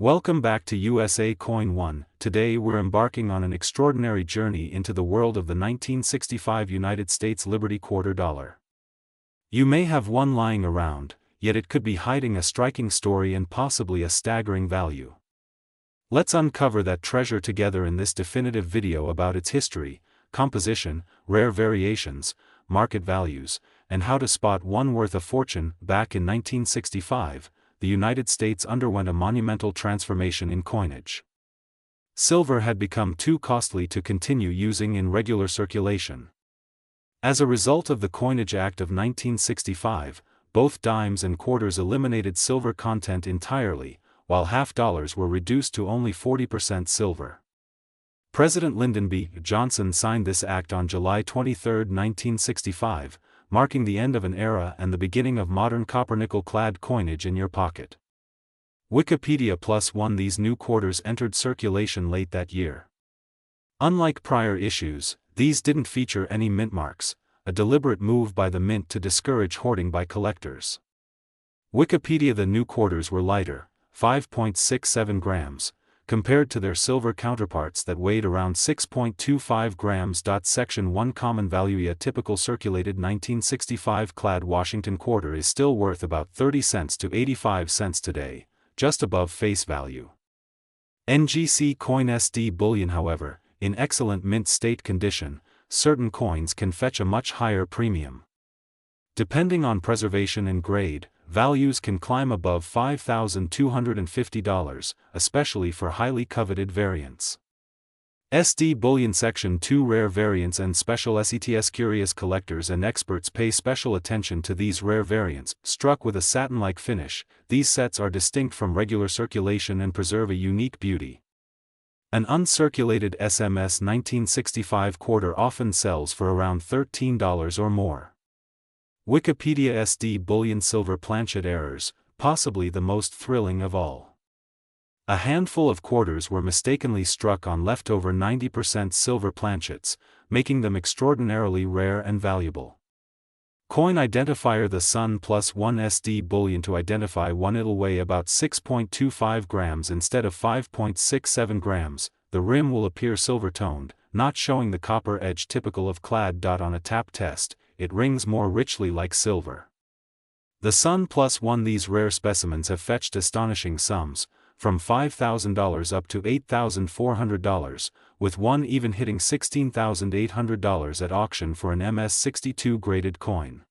Welcome back to USA Coin 1. Today we're embarking on an extraordinary journey into the world of the 1965 United States Liberty Quarter Dollar. You may have one lying around, yet it could be hiding a striking story and possibly a staggering value. Let's uncover that treasure together in this definitive video about its history, composition, rare variations, market values, and how to spot one worth a fortune. Back in 1965, the United States underwent a monumental transformation in coinage. Silver had become too costly to continue using in regular circulation. As a result of the Coinage Act of 1965, both dimes and quarters eliminated silver content entirely, while half dollars were reduced to only 40% silver. President Lyndon B. Johnson signed this act on July 23, 1965, marking the end of an era and the beginning of modern copper-nickel-clad coinage in your pocket. Wikipedia +1. These new quarters entered circulation late that year. Unlike prior issues, these didn't feature any mint marks, a deliberate move by the mint to discourage hoarding by collectors. Wikipedia. The new quarters were lighter, 5.67 grams, compared to their silver counterparts that weighed around 6.25 grams. Section 1 Common value. A typical circulated 1965 clad Washington quarter is still worth about 30 cents to 85 cents today, just above face value. NGC coin. SD bullion. However, in excellent mint state condition, certain coins can fetch a much higher premium. Depending on preservation and grade, values can climb above $5,250, especially for highly coveted variants. SD bullion. Section 2 Rare variants and special sets. Curious collectors and experts pay special attention to these rare variants, struck with a satin-like finish. These sets are distinct from regular circulation and preserve a unique beauty. An uncirculated SMS 1965 quarter often sells for around $13 or more. Wikipedia. SD bullion. Silver planchet errors, possibly the most thrilling of all. A handful of quarters were mistakenly struck on leftover 90% silver planchets, making them extraordinarily rare and valuable. Coin identifier. The Sun +1 SD bullion. To identify one, it'll weigh about 6.25 grams instead of 5.67 grams. The rim will appear silver-toned, not showing the copper edge typical of clad. On a tap test, it rings more richly like silver. The Sun +1. These rare specimens have fetched astonishing sums, from $5,000 up to $8,400, with one even hitting $16,800 at auction for an MS62 graded coin.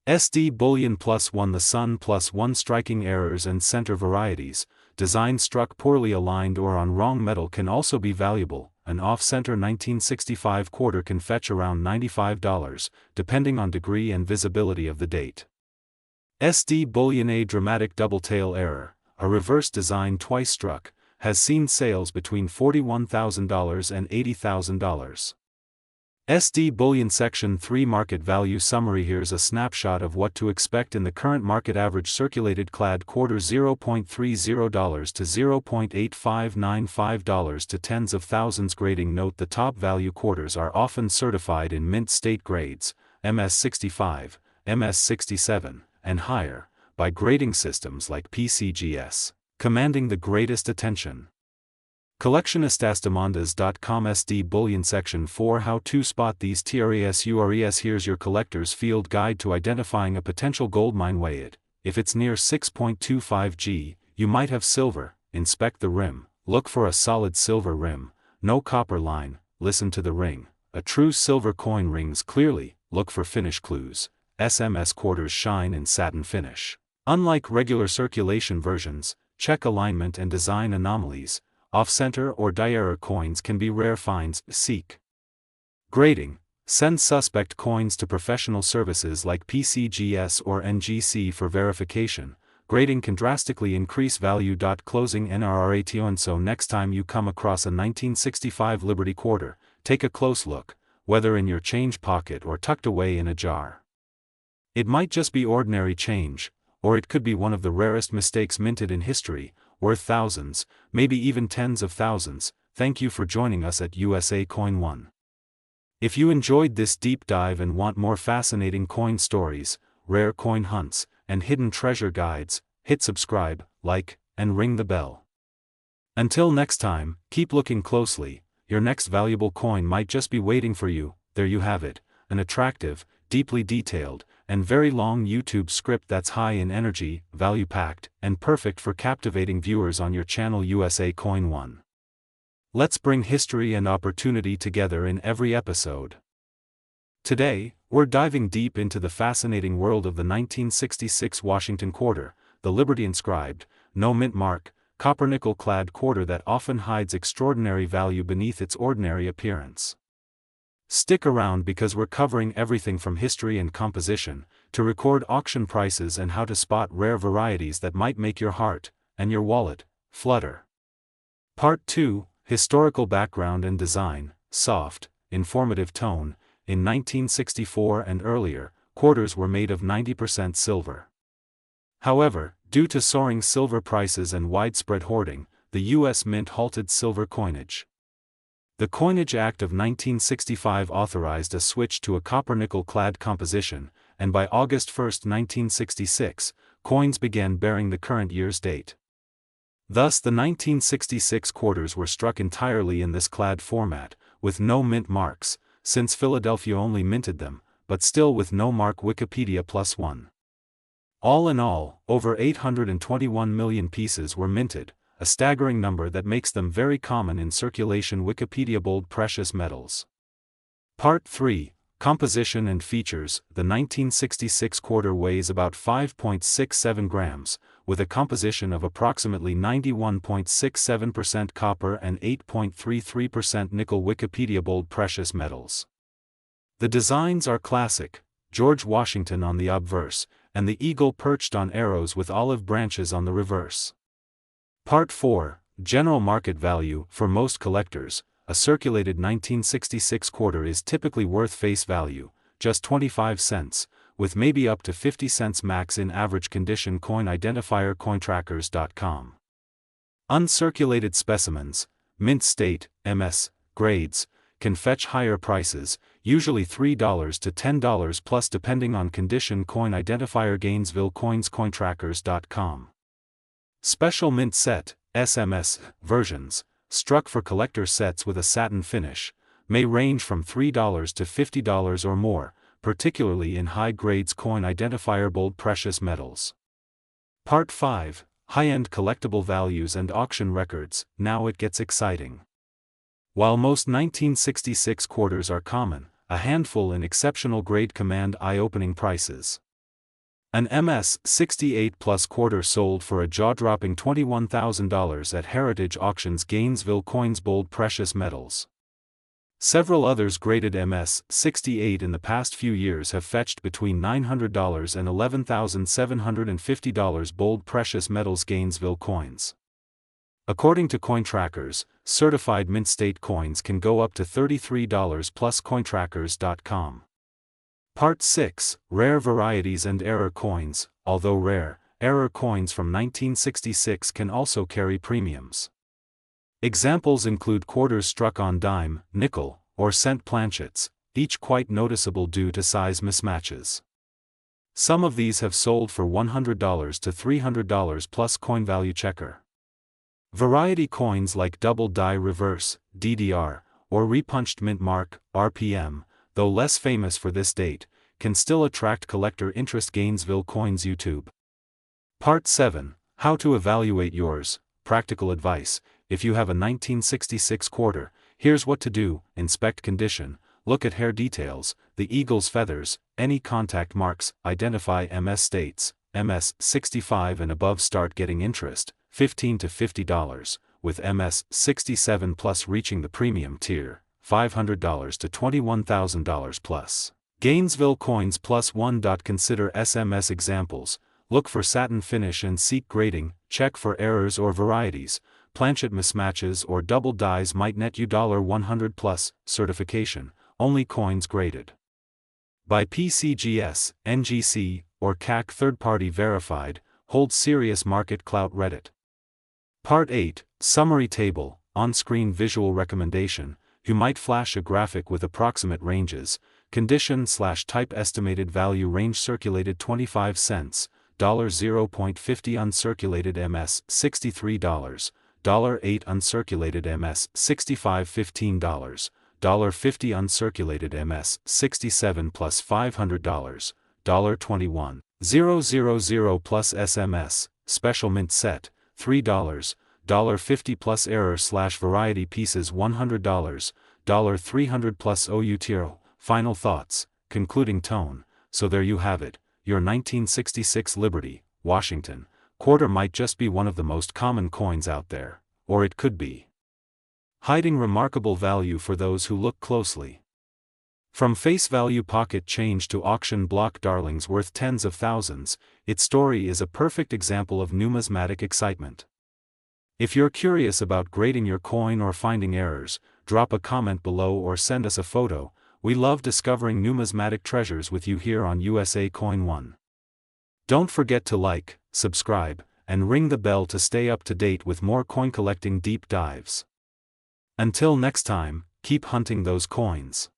SD bullion +1. The Sun +1. Striking errors and center varieties, design struck poorly aligned or on wrong metal, can also be valuable. An off-center 1965 quarter can fetch around $95, depending on degree and visibility of the date. SD bullion. A dramatic double-tail error, a reverse design twice struck, has seen sales between $41,000 and $80,000. SD bullion. Section 3 Market value summary. Here's a snapshot of what to expect in the current market. Average circulated clad quarter $0.30 to $0.8595 to tens of thousands. Grading. Note: the top value quarters are often certified in mint state grades, MS65, MS67, and higher, by grading systems like PCGS, commanding the greatest attention. Collectionistastimondas.com. SD bullion. Section 4 How to spot these TRASURES. Here's your collector's field guide to identifying a potential goldmine. Weigh it. If it's near 6.25 g, you might have silver. Inspect the rim. Look for a solid silver rim, no copper line. Listen to the ring. A true silver coin rings clearly. Look for finish clues. SMS quarters shine in satin finish. Unlike regular circulation versions, check alignment and design anomalies. Off-center or die-error coins can be rare finds. Seek grading. Send suspect coins to professional services like PCGS or NGC for verification. Grading can drastically increase value. Closing NRRATO. So next time you come across a 1965 Liberty quarter, take a close look, whether in your change pocket or tucked away in a jar. It might just be ordinary change, or it could be one of the rarest mistakes minted in history, worth thousands, maybe even tens of thousands. Thank you for joining us at USA Coin 1. If you enjoyed this deep dive and want more fascinating coin stories, rare coin hunts, and hidden treasure guides, hit subscribe, like, and ring the bell. Until next time, keep looking closely. Your next valuable coin might just be waiting for you. There you have it, an attractive, deeply detailed, and very long YouTube script that's high in energy, value-packed, and perfect for captivating viewers on your channel USA Coin 1. Let's bring history and opportunity together in every episode. Today, we're diving deep into the fascinating world of the 1966 Washington quarter, the Liberty inscribed, no mint mark, copper-nickel-clad quarter that often hides extraordinary value beneath its ordinary appearance. Stick around because we're covering everything from history and composition, to record auction prices and how to spot rare varieties that might make your heart, and your wallet, flutter. Part 2, Historical Background and Design, Soft, Informative Tone. In 1964 and earlier, quarters were made of 90% silver. However, due to soaring silver prices and widespread hoarding, the U.S. Mint halted silver coinage. The Coinage Act of 1965 authorized a switch to a copper-nickel-clad composition, and by August 1, 1966, coins began bearing the current year's date. Thus the 1966 quarters were struck entirely in this clad format, with no mint marks, since Philadelphia only minted them, but still with no mark Wikipedia +1. All in all, over 821 million pieces were minted, a staggering number that makes them very common in circulation. Wikipedia bold precious metals. Part 3, Composition and Features. The 1966 quarter weighs about 5.67 grams, with a composition of approximately 91.67% copper and 8.33% nickel. Wikipedia bold precious metals. The designs are classic, George Washington on the obverse, and the eagle perched on arrows with olive branches on the reverse. Part 4, General Market Value. For most collectors, a circulated 1966 quarter is typically worth face value, just 25 cents, with maybe up to 50 cents max in average condition. Coin identifier cointrackers.com. Uncirculated specimens, mint state, MS, grades, can fetch higher prices, usually $3 to $10 plus depending on condition. Coin identifier Gainesville Coins cointrackers.com. Special mint set, SMS, versions, struck for collector sets with a satin finish, may range from $3 to $50 or more, particularly in high grades. Coin identifier bold precious metals. Part 5, High-end collectible values and auction records. Now it gets exciting. While most 1966 quarters are common, a handful in exceptional grade command eye-opening prices. An MS 68 Plus quarter sold for a jaw-dropping $21,000 at Heritage Auctions. Gainesville Coins bold precious metals. Several others graded MS 68 in the past few years have fetched between $900 and $11,750. Bold precious metals. Gainesville Coins. According to CoinTrackers, certified mint state coins can go up to $33 plus. Cointrackers.com. Part 6, Rare Varieties and Error Coins. Although rare, error coins from 1966 can also carry premiums. Examples include quarters struck on dime, nickel, or cent planchets, each quite noticeable due to size mismatches. Some of these have sold for $100 to $300 plus. Coin Value Checker. Variety coins like double die reverse, DDR, or repunched mint mark, RPM, though less famous for this date, can still attract collector interest. Gainesville Coins YouTube. Part 7, How to Evaluate Yours. Practical advice. If you have a 1966 quarter, here's what to do: inspect condition, look at hair details, the eagle's feathers, any contact marks, identify MS states, MS 65 and above start getting interest, $15 to $50, with MS 67 plus reaching the premium tier, $500 to $21,000 plus. Gainesville Coins +1. Consider SMS examples, look for satin finish and seek grading, check for errors or varieties, planchet mismatches or double dies might net you $100 plus. Certification, only coins graded by PCGS, NGC, or CAC third-party verified, hold serious market clout. Reddit. Part 8, Summary Table, on-screen visual recommendation. You might flash a graphic with approximate ranges, condition/type estimated value range circulated 25 cents, $0.50 uncirculated MS $63, $8 uncirculated MS, $65 $15, $50 uncirculated MS, 67 plus $500, $21, 000 plus SMS, special mint set, $3, $50 plus error/variety pieces $100, $300 plus OUTIRO. Final thoughts, concluding tone. So there you have it, your 1966 Liberty, Washington, quarter might just be one of the most common coins out there, or it could be hiding remarkable value for those who look closely. From face value pocket change to auction block darlings worth tens of thousands, its story is a perfect example of numismatic excitement. If you're curious about grading your coin or finding errors, drop a comment below or send us a photo. We love discovering numismatic treasures with you here on USA Coin One. Don't forget to like, subscribe, and ring the bell to stay up to date with more coin collecting deep dives. Until next time, keep hunting those coins.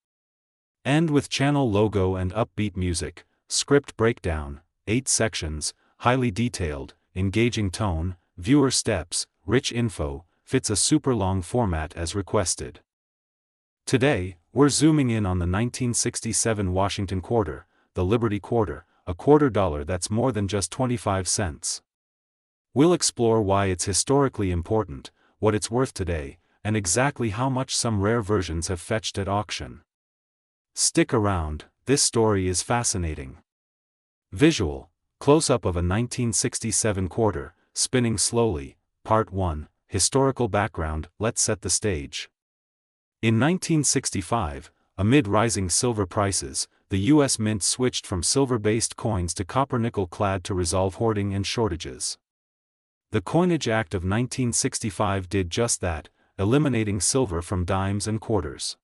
End with channel logo and upbeat music, script breakdown, 8 sections, highly detailed, engaging tone, viewer steps, rich info, fits a super long format as requested. Today, we're zooming in on the 1967 Washington quarter, the Liberty quarter, a quarter dollar that's more than just 25 cents. We'll explore why it's historically important, what it's worth today, and exactly how much some rare versions have fetched at auction. Stick around, this story is fascinating. Visual, close-up of a 1967 quarter, spinning slowly, Part 1, Historical background. Let's set the stage. In 1965, amid rising silver prices, the U.S. Mint switched from silver-based coins to copper-nickel-clad to resolve hoarding and shortages. The Coinage Act of 1965 did just that, eliminating silver from dimes and quarters.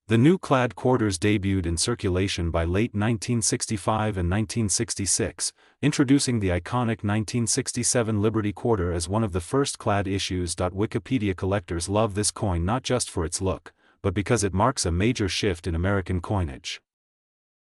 The new clad quarters debuted in circulation by late 1965 and 1966, introducing the iconic 1967 Liberty quarter as one of the first clad issues. Wikipedia collectors love this coin not just for its look, but because it marks a major shift in American coinage.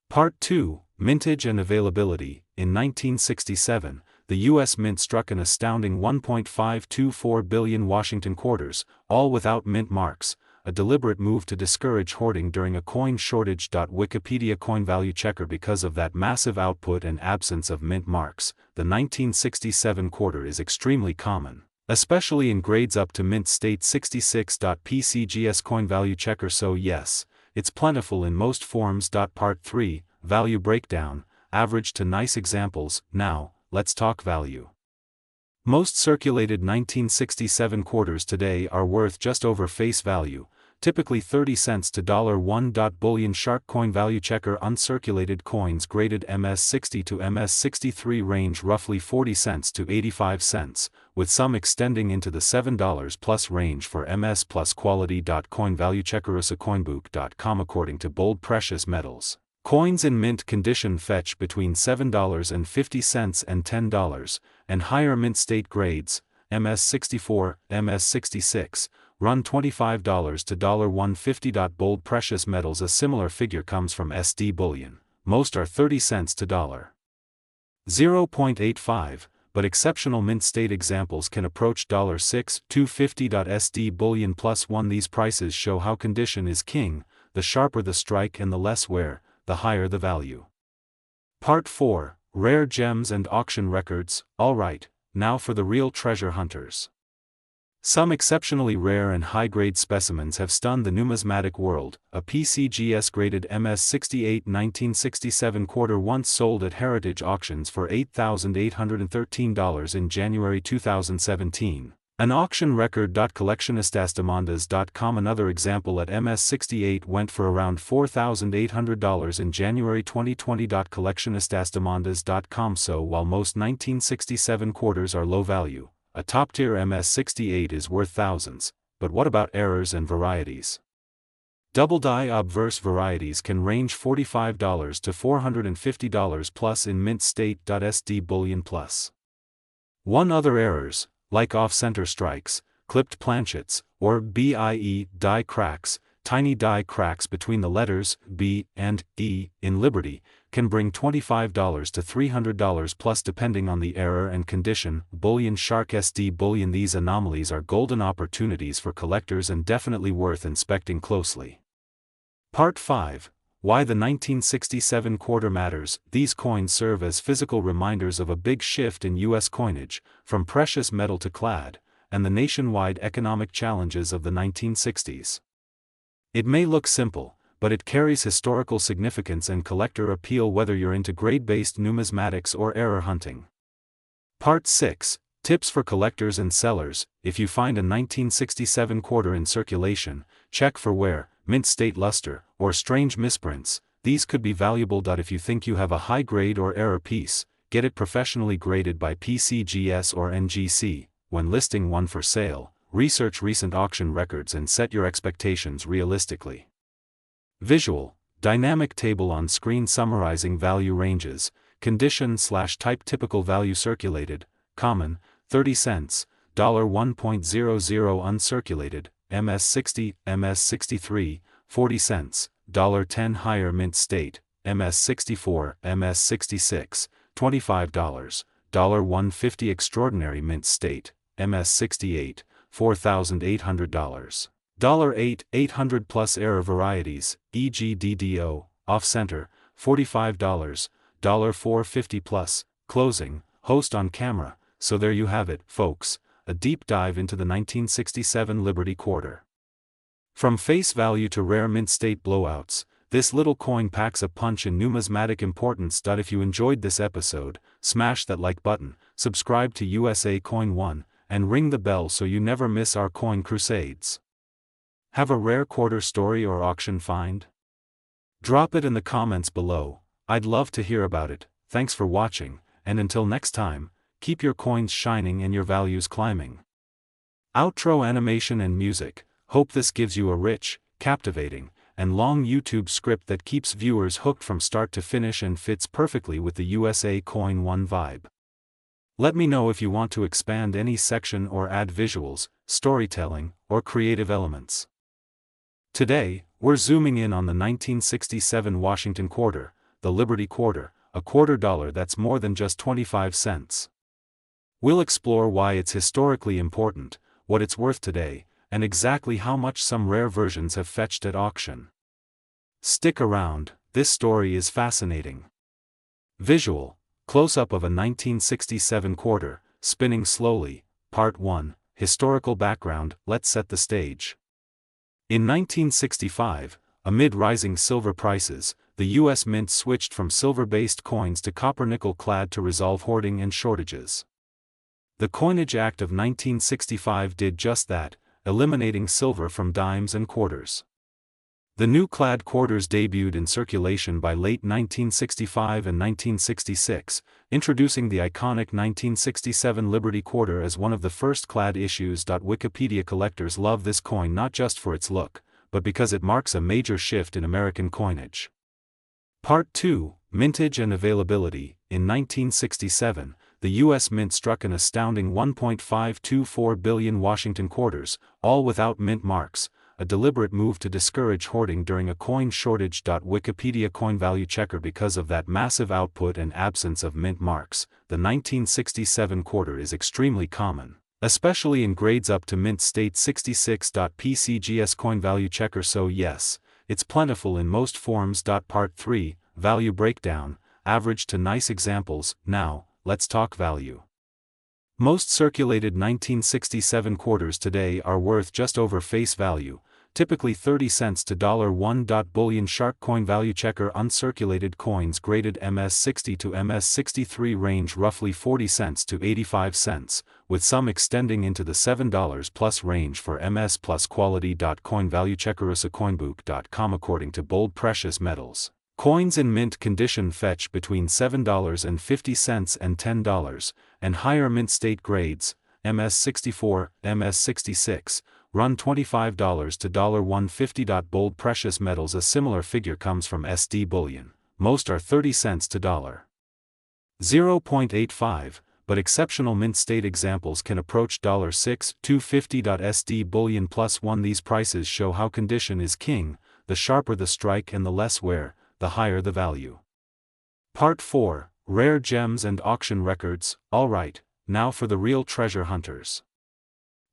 Part 2, Mintage and Availability. In 1967, the U.S. Mint struck an astounding 1.524 billion Washington quarters, all without mint marks, a deliberate move to discourage hoarding during a coin shortage. Wikipedia Coin Value Checker. Because of that massive output and absence of mint marks, the 1967 quarter is extremely common, especially in grades up to mint state 66. PCGS Coin Value Checker. So yes, it's plentiful in most forms. Part 3, Value Breakdown, average to nice examples. Now, let's talk value. Most circulated 1967 quarters today are worth just over face value, typically 30 cents to $1. Bullion Shark Coin Value Checker. Uncirculated coins graded MS60 to MS63 range roughly 40 cents to 85 cents, with some extending into the $7 plus range for MS plus quality. Coin Value Checker. USACoinbook.com. According to Bold Precious Metals, coins in mint condition fetch between $7.50 and $10, and higher mint state grades, MS64, MS66, run $25 to $150. Bold Precious Metals. A similar figure comes from SD Bullion. Most are 30 cents to $0.85, but exceptional mint state examples can approach $6 250. SD Bullion +1. These prices show how condition is king, the sharper the strike and the less wear, the higher the value. Part 4, Rare Gems and Auction Records. Alright, now for the real treasure hunters. Some exceptionally rare and high-grade specimens have stunned the numismatic world. A PCGS-graded MS68 1967 quarter once sold at heritage auctions for $8,813 in January 2017. An auction record. Collectionistastimondas.com. Another example at MS68 went for around $4,800 in January 2020. Collectionistastimondas.com. So while most 1967 quarters are low value, a top-tier MS68 is worth thousands. But what about errors and varieties? Double die obverse varieties can range $45 to $450 plus in mint state. SD Bullion plus. One other errors, like off-center strikes, clipped planchets, or BIE die cracks, tiny die cracks between the letters B and E in Liberty, can bring $25 to $300 plus depending on the error and condition. Bullion Shark SD Bullion. These anomalies are golden opportunities for collectors and definitely worth inspecting closely. Part 5. Why the 1967 quarter matters. These coins serve as physical reminders of a big shift in U.S. coinage, from precious metal to clad, and the nationwide economic challenges of the 1960s. It may look simple, but it carries historical significance and collector appeal whether you're into grade-based numismatics or error hunting. Part 6. Tips for collectors and sellers. If you find a 1967 quarter in circulation, check for wear, mint state luster, or strange misprints. These could be valuable. If you think you have a high grade or error piece, get it professionally graded by PCGS or NGC. When listing one for sale, research recent auction records and set your expectations realistically. Visual, dynamic table on screen summarizing value ranges, condition/type. Typical value circulated, common, 30 cents, $1.00 uncirculated, MS60, MS63, 40 cents, $10 higher mint state, MS64, MS66, $25, $1.50 extraordinary mint state, MS68, $4,800. $8, 800 plus error varieties, e.g. DDO, off-center, $45, $4.50 plus, closing, host on camera. So there you have it, folks, a deep dive into the 1967 Liberty Quarter. From face value to rare mint state blowouts, this little coin packs a punch in numismatic importance. If you enjoyed this episode, smash that like button, subscribe to USA Coin 1, and ring the bell so you never miss our coin crusades. Have a rare quarter story or auction find? Drop it in the comments below. I'd love to hear about it. Thanks for watching, and until next time, keep your coins shining and your values climbing. Outro animation and music. Hope this gives you a rich, captivating, and long YouTube script that keeps viewers hooked from start to finish and fits perfectly with the USA Coin 1 vibe. Let me know if you want to expand any section or add visuals, storytelling, or creative elements. Today, we're zooming in on the 1967 Washington Quarter, the Liberty Quarter, a $quarter that's more than just 25 cents. We'll explore why it's historically important, what it's worth today, and exactly how much some rare versions have fetched at auction. Stick around, this story is fascinating. Visual, close-up of a 1967 quarter, spinning slowly, Part 1, historical background. Let's set the stage. In 1965, amid rising silver prices, the U.S. Mint switched from silver-based coins to copper-nickel clad to resolve hoarding and shortages. The Coinage Act of 1965 did just that, eliminating silver from dimes and quarters. The new clad quarters debuted in circulation by late 1965 and 1966, introducing the iconic 1967 Liberty Quarter as one of the first clad issues. Wikipedia collectors love this coin not just for its look, but because it marks a major shift in American coinage. Part 2, Mintage and Availability. In 1967, the U.S. Mint struck an astounding 1.524 billion Washington quarters, all without mint marks, a deliberate move to discourage hoarding during a coin shortage. Wikipedia Coin Value Checker. Because of that massive output and absence of mint marks, the 1967 quarter is extremely common, especially in grades up to mint state 66. PCGS Coin Value Checker. So yes, it's plentiful in most forms. Part 3, Value Breakdown, average to nice examples. Now, let's talk value. Most circulated 1967 quarters today are worth just over face value, typically 30 cents to $1. Bullion Shark Coin Value Checker. Uncirculated coins graded MS60 to MS63 range roughly 40 cents to 85 cents, with some extending into the $7 plus range for MS plus quality. CoinValueCheckerusacoinbook.com. According to Bold Precious Metals, coins in mint condition fetch between $7.50 and $10, and higher mint state grades, MS64, MS66, run $25 to $1.50. Bold Precious Metals. A similar figure comes from SD Bullion. Most are 30 cents to $0.85, but exceptional mint state examples can approach $6.250. SD Bullion +1. These prices show how condition is king. The sharper the strike and the less wear, the higher the value. Part 4, Rare Gems and Auction Records. Alright, now for the real treasure hunters.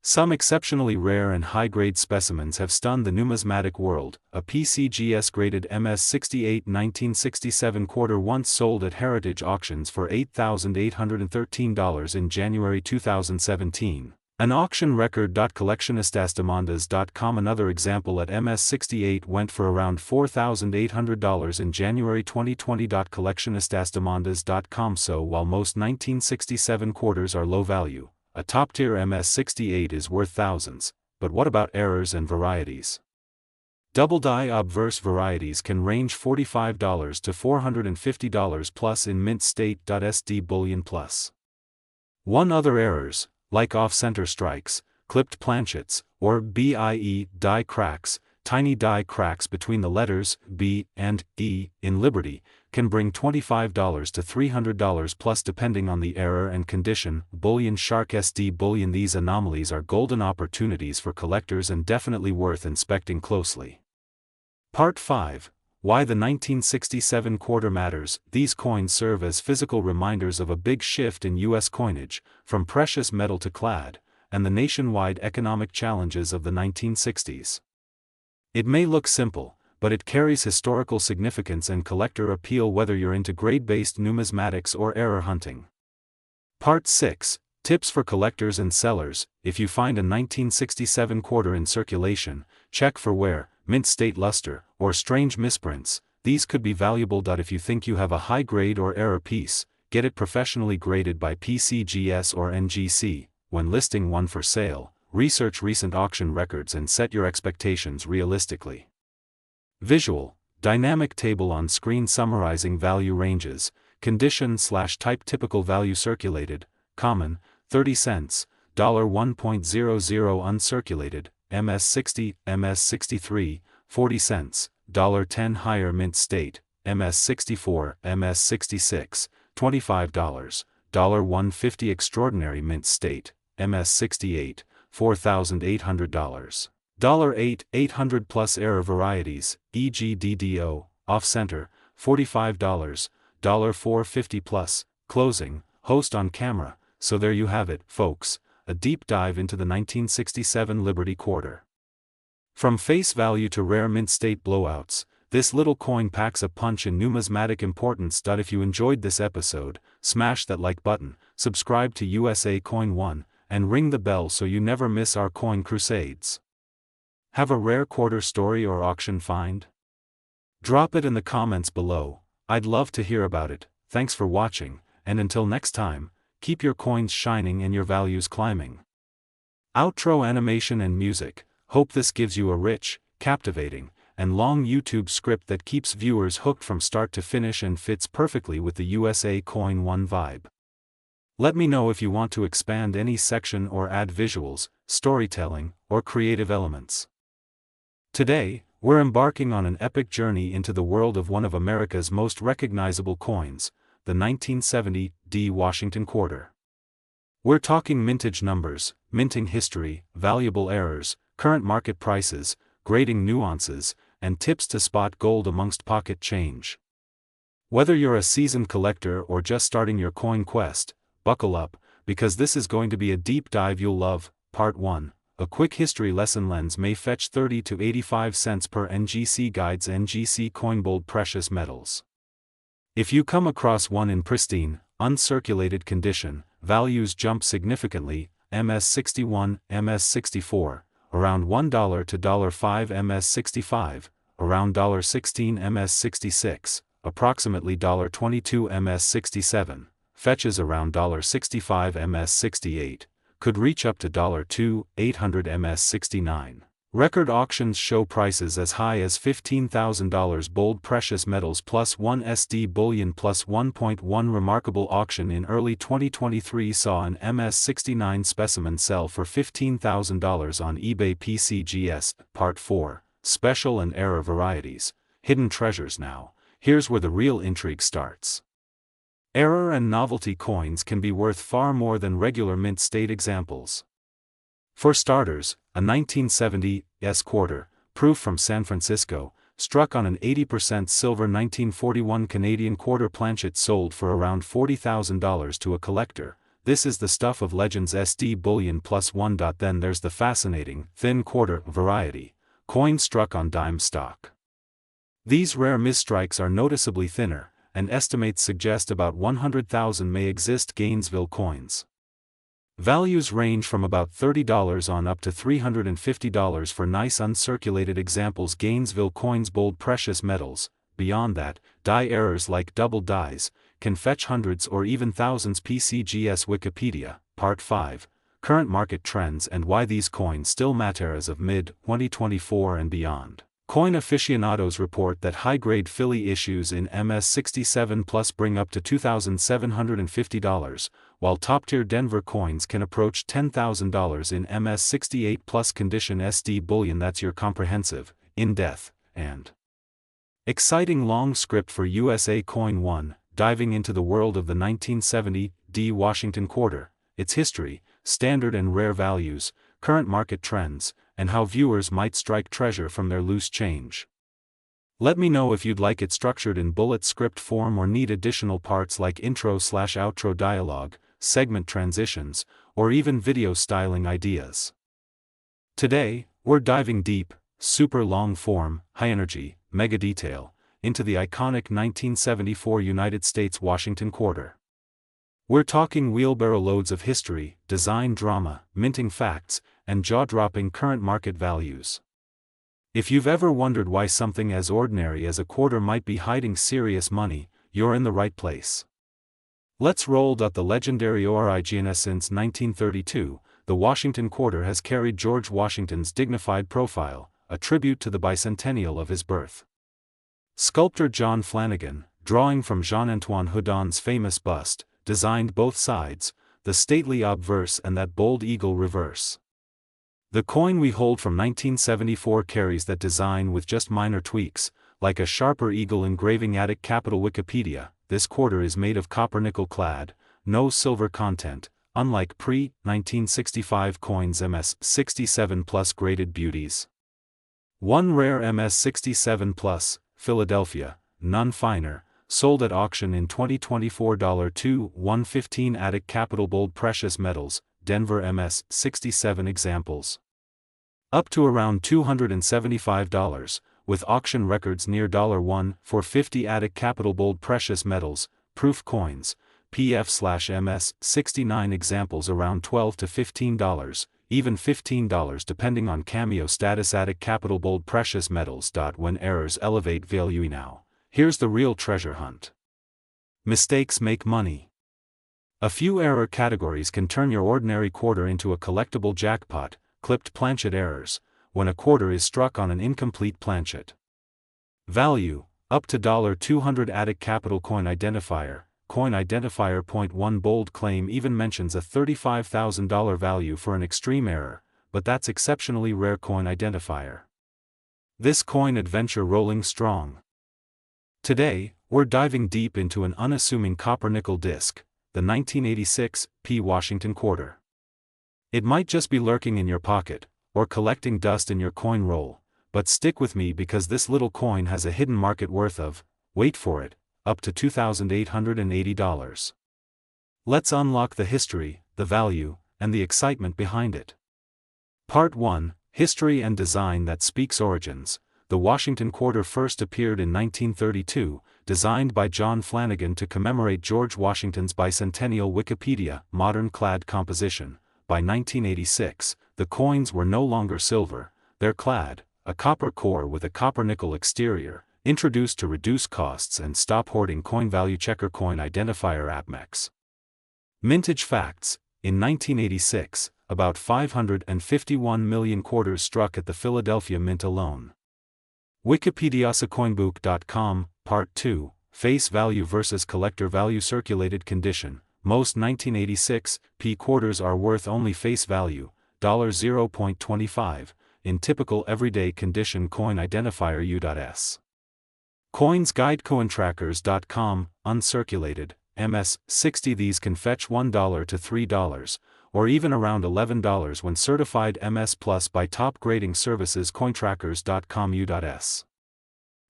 Some exceptionally rare and high-grade specimens have stunned the numismatic world. A PCGS-graded MS-68 1967 quarter once sold at heritage auctions for $8,813 in January 2017. An auction record. Colleccionistasdemandas.com. Another example at MS-68 went for around $4,800 in January 2020. Colleccionistasdemandas.com. So while most 1967 quarters are low value, a top-tier MS-68 is worth thousands. But what about errors and varieties? Double-die obverse varieties can range $45 to $450 plus in mint state. SD bullion plus. One other errors, like off-center strikes, clipped planchets, or BIE die cracks, tiny die cracks between the letters B and E in Liberty, can bring $25 to $300 plus depending on the error and condition. Bullion shark SD bullion. These anomalies are golden opportunities for collectors and definitely worth inspecting closely. Part 5. Why the 1967 quarter matters. These coins serve as physical reminders of a big shift in U.S. coinage, from precious metal to clad, and the nationwide economic challenges of the 1960s. It may look simple, but it carries historical significance and collector appeal whether you're into grade-based numismatics or error hunting. Part 6. Tips for collectors and sellers. If you find a 1967 quarter in circulation, check for wear, mint state luster, or strange misprints. These could be valuable. If you think you have a high-grade or error piece, get it professionally graded by PCGS or NGC. When listing one for sale, research recent auction records and set your expectations realistically. Visual, dynamic table on screen summarizing value ranges, condition/type. Typical value circulated, common, 30 cents, $1.00 uncirculated, MS-60, MS-63, 40 cents, $10 higher mint state, MS-64, MS-66, $25, $1.50 extraordinary mint state, MS-68, $4,800. $800 plus error varieties, e.g. DDO, off-center, $45, $450 plus, closing, host on camera. So there you have it, folks, a deep dive into the 1967 Liberty quarter. From face value to rare mint state blowouts, this little coin packs a punch in numismatic importance. If you enjoyed this episode, smash that like button, subscribe to USA Coin 1, and ring the bell so you never miss our coin crusades. Have a rare quarter story or auction find? Drop it in the comments below. I'd love to hear about it. Thanks for watching, and until next time, keep your coins shining and your values climbing. Outro animation and music. Hope this gives you a rich, captivating, and long YouTube script that keeps viewers hooked from start to finish and fits perfectly with the USA Coin 1 vibe. Let me know if you want to expand any section or add visuals, storytelling, or creative elements. Today, we're embarking on an epic journey into the world of one of America's most recognizable coins, the 1970 D Washington quarter. We're talking mintage numbers, minting history, valuable errors, current market prices, grading nuances, and tips to spot gold amongst pocket change. Whether you're a seasoned collector or just starting your coin quest, buckle up, because this is going to be a deep dive you'll love. Part 1. A quick history lesson. Lens may fetch 30 to 85 cents per NGC guides. NGC coin bold precious metals. If you come across one in pristine, uncirculated condition, values jump significantly. MS-61, MS-64, around $1 to $5. MS-65, around $16. MS-66, approximately $22. MS-67, fetches around $65. MS-68, could reach up to $2,800. MS-69. Record auctions show prices as high as $15,000. Bold precious metals plus 1 SD bullion plus 1.1. Remarkable auction in early 2023 saw an MS-69 specimen sell for $15,000 on eBay. PCGS. Part 4. Special and error varieties. Hidden treasures. Now, here's where the real intrigue starts. Error and novelty coins can be worth far more than regular mint state examples. For starters, a 1970 S quarter, proof from San Francisco, struck on an 80% silver 1941 Canadian quarter planchet sold for around $40,000 to a collector. This is the stuff of legends. SD bullion +1. Then there's the fascinating, thin quarter variety, coin struck on dime stock. These rare misstrikes are noticeably thinner, and estimates suggest about 100,000 may exist. Gainesville coins. Values range from about $30 on up to $350 for nice uncirculated examples. Gainesville coins. Bold precious metals. Beyond that, die errors like double dies can fetch hundreds or even thousands. PCGS Wikipedia, Part 5, Current Market Trends and Why These Coins Still Matter as of mid-2024 and Beyond. Coin aficionados report that high-grade Philly issues in MS67 Plus bring up to $2,750, while top-tier Denver coins can approach $10,000 in MS68 Plus condition. SD bullion. That's your comprehensive, in-depth, and exciting long script for USA Coin 1, diving into the world of the 1970 D Washington quarter, its history, standard and rare values, current market trends, and how viewers might strike treasure from their loose change. Let me know if you'd like it structured in bullet script form or need additional parts like intro/outro dialogue, segment transitions, or even video styling ideas. Today, we're diving deep, super long form, high energy, mega detail, into the iconic 1974 United States Washington quarter. We're talking wheelbarrow loads of history, design drama, minting facts, and jaw-dropping current market values. If you've ever wondered why something as ordinary as a quarter might be hiding serious money, you're in the right place. Let's roll. The legendary origin. Since 1932, the Washington quarter has carried George Washington's dignified profile, a tribute to the bicentennial of his birth. Sculptor John Flanagan, drawing from Jean-Antoine Houdon's famous bust, designed both sides, the stately obverse and that bold eagle reverse. The coin we hold from 1974 carries that design with just minor tweaks, like a sharper eagle engraving. Attic Capital Wikipedia. This quarter is made of copper nickel clad, no silver content, unlike pre-1965 coins. MS67 Plus graded beauties. One rare MS67 Plus, Philadelphia, none finer, sold at auction in 2024. $115. Attic Capital Bold precious metals, Denver. MS67 examples up to around $275, with auction records near $1 for 50. Attic Capital Bold precious metals, proof coins, PF/MS69 examples around $12 to $15, even $15 depending on cameo status. Attic Capital Bold precious metals. When errors elevate value. Now, here's the real treasure hunt. Mistakes make money. A few error categories can turn your ordinary quarter into a collectible jackpot. Clipped planchet errors, when a quarter is struck on an incomplete planchet. Value, up to $200. Attic Capital Coin Identifier, Coin Identifier. 1 Bold claim even mentions a $35,000 value for an extreme error, but that's exceptionally rare. Coin Identifier. This coin adventure rolling strong. Today, we're diving deep into an unassuming copper-nickel disc, the 1986 P. Washington quarter. It might just be lurking in your pocket, or collecting dust in your coin roll, but stick with me because this little coin has a hidden market worth of, wait for it, up to $2,880. Let's unlock the history, the value, and the excitement behind it. Part 1, History and Design that Speaks Origins. The Washington quarter first appeared in 1932, designed by John Flanagan to commemorate George Washington's bicentennial. Wikipedia, modern clad composition. By 1986, the coins were no longer silver, they're clad, a copper core with a copper-nickel exterior, introduced to reduce costs and stop hoarding. Coin value checker. Coin Identifier. APMEX. Mintage facts. In 1986, about 551 million quarters struck at the Philadelphia Mint alone. Wikipediasacoinbook.com, Part 2, Face value versus collector value. Circulated condition. Most 1986 P quarters are worth only face value, $0.25, in typical everyday condition. Coin Identifier. U.S. Coins Guide. Cointrackers.com, uncirculated, MS60. These can fetch $1 to $3, or even around $11 when certified MS Plus by top grading services. Cointrackers.com. U.S.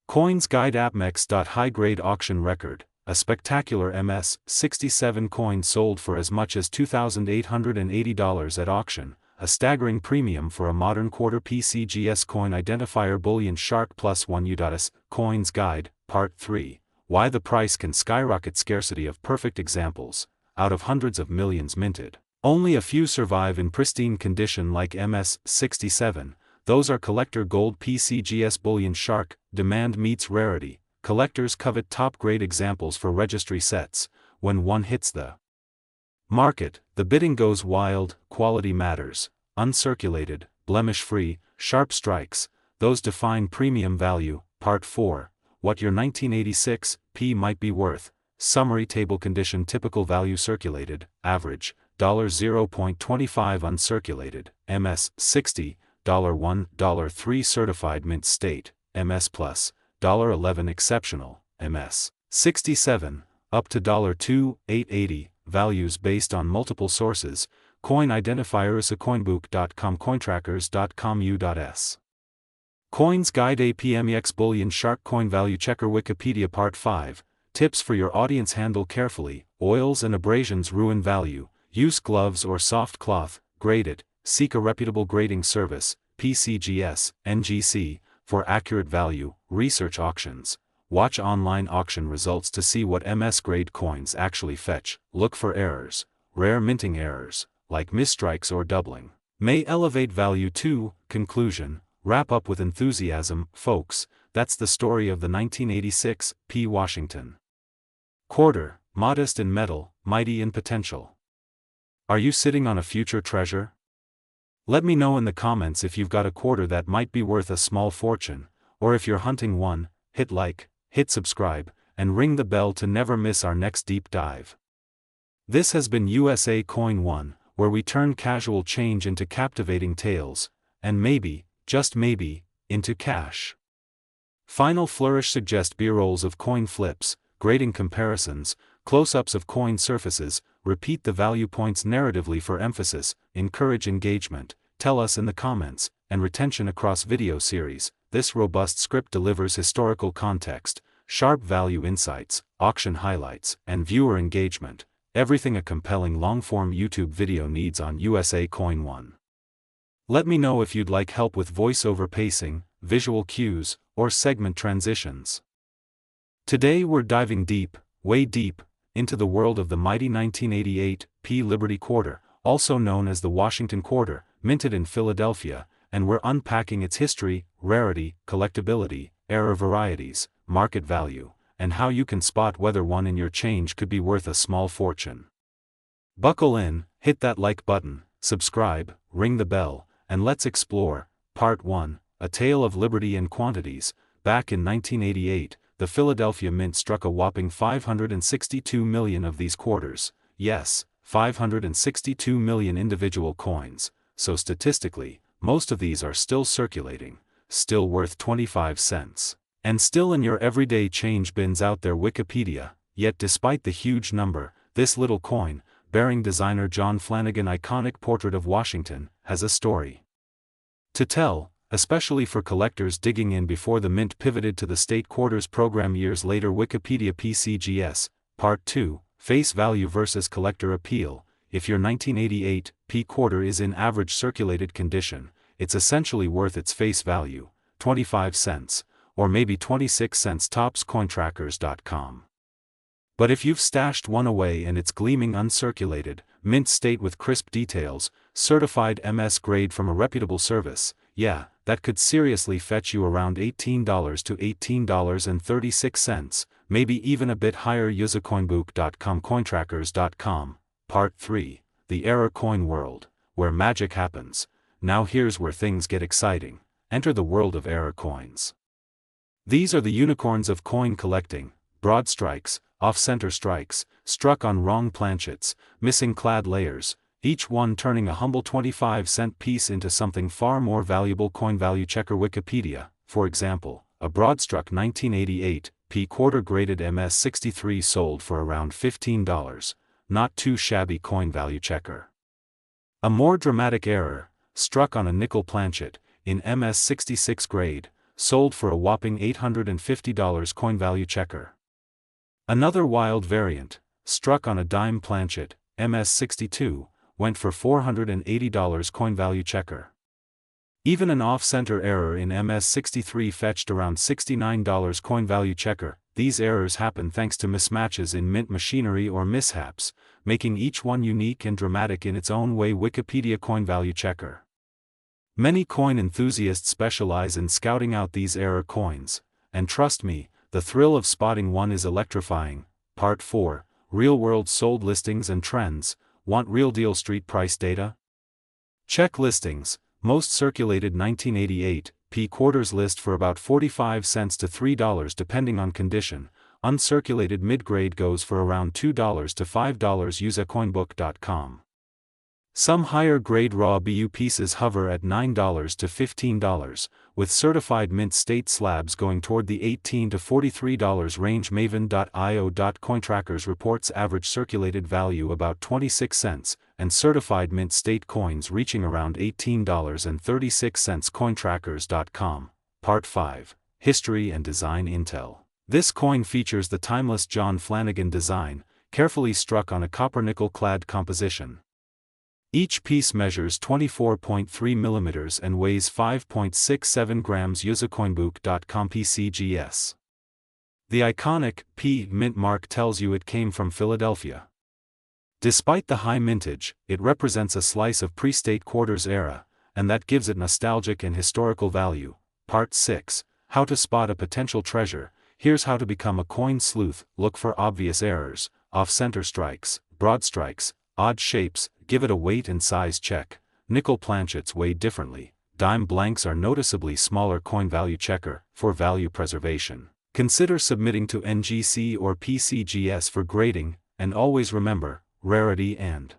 Coins Guide AppMex. High grade auction record. A spectacular MS-67 coin sold for as much as $2,880 at auction, a staggering premium for a modern quarter PCGS coin identifier bullion shark plus 1 U.S. Coins Guide, Part 3. Why the price can skyrocket. Scarcity of perfect examples. Out of hundreds of millions minted, only a few survive in pristine condition like MS-67, those are collector gold PCGS bullion shark. Demand meets rarity. Collectors covet top-grade examples for registry sets. When one hits the market, the bidding goes wild. Quality matters. Uncirculated, blemish-free, sharp strikes, those define premium value. Part 4. What your 1986 P might be worth. Summary table condition. Typical value circulated, average, $0.25 uncirculated, MS-60, $1, $3 certified mint state, MS plus, $11 exceptional, MS-67, up to $2, $8.80, values based on multiple sources. Coin identifier is coinbook.com, cointrackers.com, u.s. Coins Guide APMEX Bullion Shark Coin Value Checker. Wikipedia. Part 5. Tips for your audience. Handle carefully. Oils and abrasions ruin value. Use gloves or soft cloth. Grade it. Seek a reputable grading service, PCGS, NGC, for accurate value. Research auctions. Watch online auction results to see what MS grade coins actually fetch. Look for errors. Rare minting errors, like misstrikes or doubling, may elevate value too. Conclusion. Wrap up with enthusiasm, folks. That's the story of the 1986 P. Washington quarter. Modest in metal, mighty in potential. Are you sitting on a future treasure? Let me know in the comments if you've got a quarter that might be worth a small fortune, or if you're hunting one. Hit like, hit subscribe, and ring the bell to never miss our next deep dive. This has been USA Coin 1, where we turn casual change into captivating tales, and maybe, just maybe, into cash. Final flourish. Suggest b-rolls of coin flips, grading comparisons, close-ups of coin surfaces. Repeat the value points narratively for emphasis. Encourage engagement. Tell us in the comments, and retention across video series. This robust script delivers historical context, sharp value insights, auction highlights, and viewer engagement. Everything a compelling long-form YouTube video needs on USA Coin 1. Let me know if you'd like help with voiceover pacing, visual cues, or segment transitions. Today we're diving deep, way deep, into the world of the mighty 1988 P. Liberty Quarter, also known as the Washington Quarter, minted in Philadelphia, and we're unpacking its history, rarity, collectability, error varieties, market value, and how you can spot whether one in your change could be worth a small fortune. Buckle in, hit that like button, subscribe, ring the bell, and let's explore. Part 1, A Tale of Liberty and Quantities. Back in 1988, the Philadelphia Mint struck a whopping 562 million of these quarters. Yes, 562 million individual coins, so statistically, most of these are still circulating, still worth 25 cents, and still in your everyday change bins out there. Wikipedia. Yet despite the huge number, this little coin, bearing designer John Flanagan iconic portrait of Washington, has a story to tell, especially for collectors digging in before the mint pivoted to the state quarters program years later. Wikipedia. PCGS, Part 2, Face Value versus Collector Appeal. If your 1988 P quarter is in average circulated condition, it's essentially worth its face value, 25 cents, or maybe 26 cents tops. Cointrackers.com. But if you've stashed one away and it's gleaming uncirculated, mint state with crisp details, certified MS grade from a reputable service, yeah, that could seriously fetch you around $18 to $18.36, maybe even a bit higher. Use coinbook.com, cointrackers.com. Part 3, The Error Coin World, where magic happens. Now here's where things get exciting. Enter the world of error coins. These are the unicorns of coin collecting: broad strikes, off-center strikes, struck on wrong planchets, missing clad layers, each one turning a humble 25-cent piece into something far more valuable. Coin Value Checker. Wikipedia. For example, a broad-struck 1988 P quarter graded MS-63 sold for around $15. Not too shabby. Coin Value Checker. A more dramatic error, struck on a nickel planchet, in MS-66 grade, sold for a whopping $850 coin value checker. Another wild variant, struck on a dime planchet, MS62, went for $480 coin value checker. Even an off-center error in MS63 fetched around $69 coin value checker. These errors happen thanks to mismatches in mint machinery or mishaps, making each one unique and dramatic in its own way. Wikipedia coin value checker. Many coin enthusiasts specialize in scouting out these error coins, and trust me, the thrill of spotting one is electrifying. Part 4, Real-world sold listings and trends. Want real deal street price data? Check listings. Most circulated 1988 P quarters list for about 45 cents to $3 depending on condition. Uncirculated mid-grade goes for around $2 to $5. Use coinbook.com. Some higher grade raw BU pieces hover at $9 to $15, with certified mint state slabs going toward the $18 to $43 range. Maven.io. Cointrackers reports average circulated value about 26 cents, and certified mint state coins reaching around $18.36. Cointrackers.com. Part 5, History and Design Intel. This coin features the timeless John Flanagan design, carefully struck on a copper-nickel clad composition. Each piece measures 24.3 mm and weighs 5.67 grams. Usecoinbook.com. PCGS. The iconic P mint mark tells you it came from Philadelphia. Despite the high mintage, it represents a slice of pre-state quarters era, and that gives it nostalgic and historical value. Part 6, How to spot a potential treasure. Here's how to become a coin sleuth. Look for obvious errors, off-center strikes, broad strikes, odd shapes. Give it a weight and size check. Nickel planchets weigh differently. Dime blanks are noticeably smaller. Coin value checker. For value preservation, consider submitting to NGC or PCGS for grading, and always remember, rarity and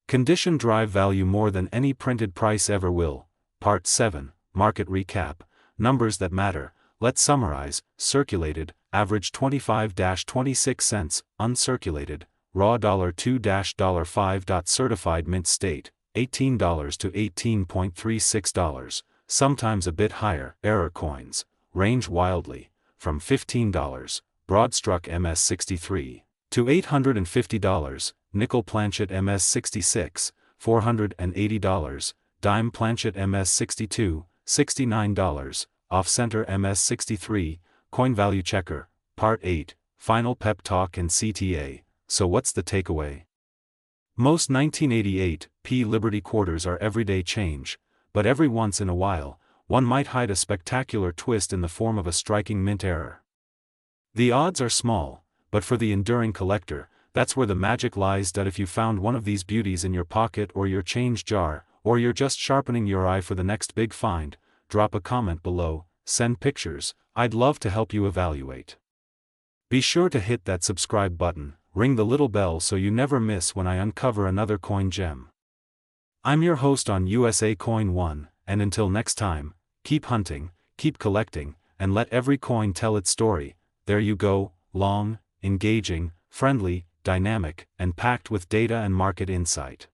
condition drive value more than any printed price ever will. Part 7, Market Recap. Numbers that matter. Let's summarize. Circulated, average 25-26 cents. Uncirculated, raw $2-$5. Certified mint state, $18 to $18.36, sometimes a bit higher. Error coins range wildly, from $15, broad struck MS63, to $850, nickel planchet MS66, $480, dime planchet MS62, $69, off-center MS63. Coin value checker. Part 8, Final pep talk and CTA. So what's the takeaway? Most 1988 P Liberty quarters are everyday change, but every once in a while, one might hide a spectacular twist in the form of a striking mint error. The odds are small, but for the enduring collector, that's where the magic lies. If you found one of these beauties in your pocket or your change jar, or you're just sharpening your eye for the next big find, drop a comment below, send pictures. I'd love to help you evaluate. Be sure to hit that subscribe button. Ring the little bell so you never miss when I uncover another coin gem. I'm your host on USA Coin 1, and until next time, keep hunting, keep collecting, and let every coin tell its story. There you go, long, engaging, friendly, dynamic, and packed with data and market insight.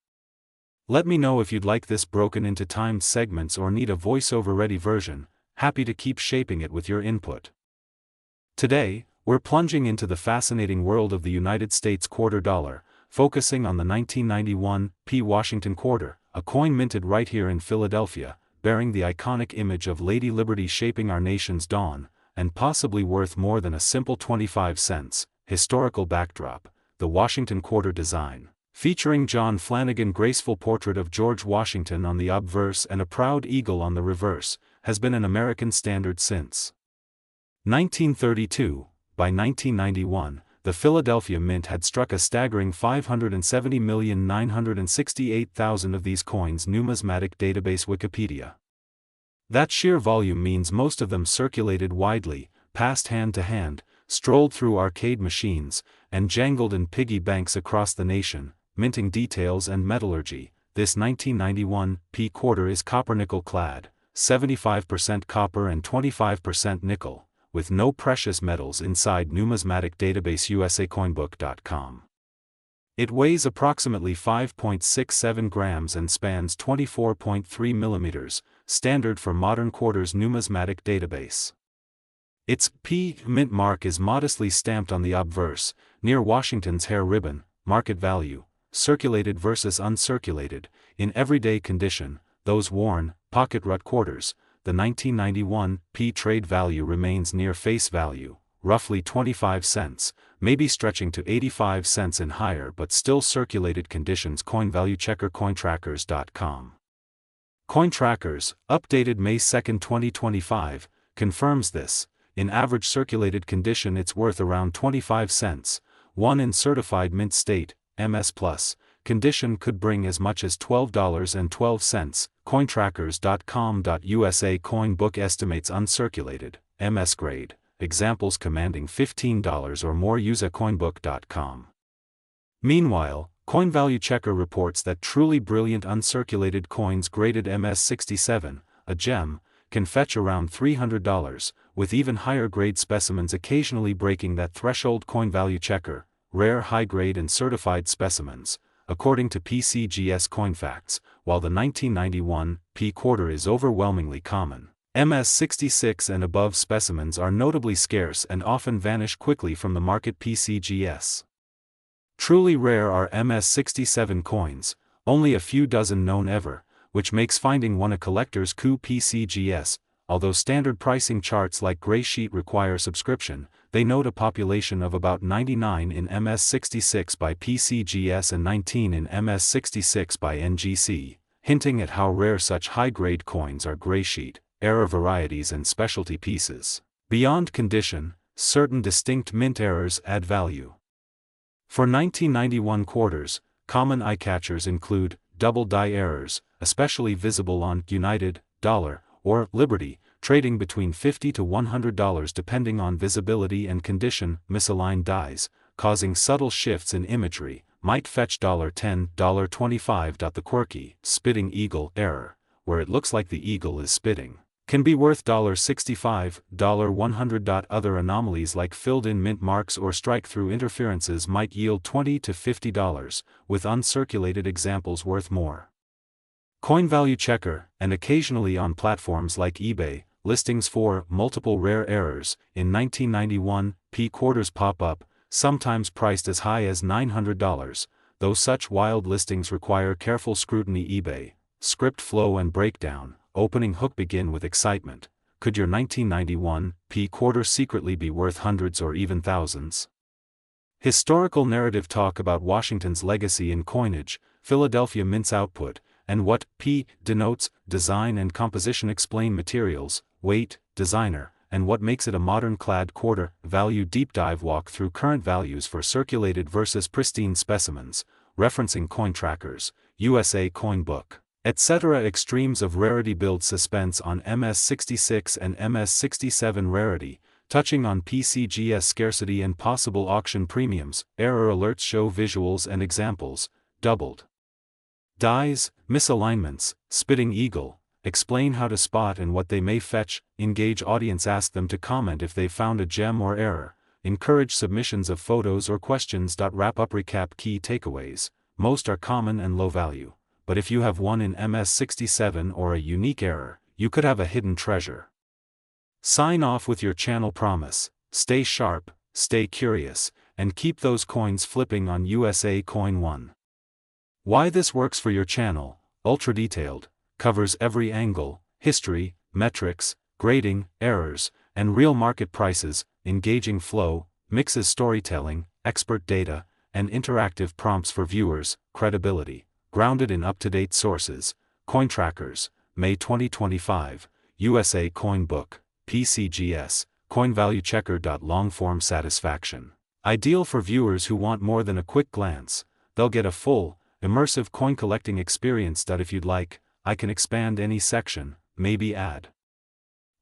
Let me know if you'd like this broken into timed segments or need a voiceover-ready version. Happy to keep shaping it with your input. Today, we're plunging into the fascinating world of the United States quarter dollar, focusing on the 1991 P Washington quarter, a coin minted right here in Philadelphia, bearing the iconic image of Lady Liberty shaping our nation's dawn, and possibly worth more than a simple 25 cents. Historical backdrop: the Washington quarter design, featuring John Flanagan graceful portrait of George Washington on the obverse and a proud eagle on the reverse, has been an American standard since 1932. By 1991, the Philadelphia Mint had struck a staggering 570,968,000 of these coins. Numismatic database. Wikipedia. That sheer volume means most of them circulated widely, passed hand to hand, strolled through arcade machines, and jangled in piggy banks across the nation. Minting details and metallurgy. This 1991 P quarter is copper-nickel clad, 75% copper and 25% nickel, with no precious metals inside. Numismatic database. usacoinbook.com. It weighs approximately 5.67 grams and spans 24.3 millimeters, standard for modern quarters numismatic database. Its P mint mark is modestly stamped on the obverse, near Washington's hair ribbon, market value, circulated versus uncirculated, in everyday condition, those worn, pocket rut quarters. The 1991 P trade value remains near face value, roughly 25 cents, maybe stretching to 85 cents and higher, but still circulated conditions. Coin value checker cointrackers.com. Cointrackers, updated May 2, 2025, confirms this. In average circulated condition it's worth around 25 cents, one in certified mint state, MS+, condition could bring as much as $12.12. Cointrackers.com.USA coin book estimates uncirculated, MS grade, examples commanding $15 or more. Use coinbook.com. Meanwhile, Coin Value Checker reports that truly brilliant uncirculated coins graded MS67, a gem, can fetch around $300, with even higher grade specimens occasionally breaking that threshold. Coin Value Checker, rare high-grade and certified specimens, according to PCGS CoinFacts, while the 1991 P quarter is overwhelmingly common. MS66 and above specimens are notably scarce and often vanish quickly from the market. PCGS. Truly rare are MS67 coins, only a few dozen known ever, which makes finding one a collector's coup. PCGS, although standard pricing charts like Gray Sheet require subscription, they note a population of about 99 in MS66 by PCGS and 19 in MS66 by NGC, hinting at how rare such high-grade coins are. Gray Sheet, error varieties and specialty pieces. Beyond condition, certain distinct mint errors add value. For 1991 quarters, common eye-catchers include double die errors, especially visible on United, Dollar, or Liberty, trading between $50 to $100 depending on visibility and condition. Misaligned dies, causing subtle shifts in imagery, might fetch $10, $25. The quirky, spitting eagle error, where it looks like the eagle is spitting, can be worth $65, $100. Other anomalies like filled-in mint marks or strike-through interferences might yield $20 to $50, with uncirculated examples worth more. Coin Value Checker, and occasionally on platforms like eBay, listings for multiple rare errors in 1991 P quarters pop up, sometimes priced as high as $900, though such wild listings require careful scrutiny. eBay, script flow and breakdown. Opening hook begin with excitement. Could your 1991 P quarter secretly be worth hundreds or even thousands? Historical narrative talk about Washington's legacy in coinage, Philadelphia Mint's output, and what P denotes, design and composition. Explain materials, weight, designer, and what makes it a modern clad quarter. Value deep dive walk through current values for circulated versus pristine specimens, referencing Cointrackers, USA Coin Book, etc. Extremes of rarity build suspense on MS66 and MS67 rarity, touching on PCGS scarcity and possible auction premiums. Error alerts show visuals and examples. Doubled dies, misalignments, spitting eagle, explain how to spot and what they may fetch. Engage audience, ask them to comment if they found a gem or error. Encourage submissions of photos or questions. Wrap up, recap key takeaways. Most are common and low value, but if you have one in MS67 or a unique error, you could have a hidden treasure. Sign off with your channel promise: stay sharp, stay curious, and keep those coins flipping on USA Coin 1. Why this works for your channel, ultra detailed, covers every angle, history, metrics, grading, errors, and real market prices, engaging flow, mixes storytelling, expert data, and interactive prompts for viewers, credibility, grounded in up-to-date sources. Cointrackers, May 2025, USA Coin Book, PCGS, Coin Value Checker. Long-form satisfaction. Ideal for viewers who want more than a quick glance. They'll get a full, immersive coin collecting experience. If you'd like, I can expand any section, maybe add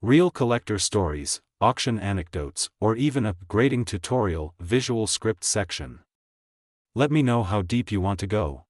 real collector stories, auction anecdotes, or even a grading tutorial visual script section. Let me know how deep you want to go.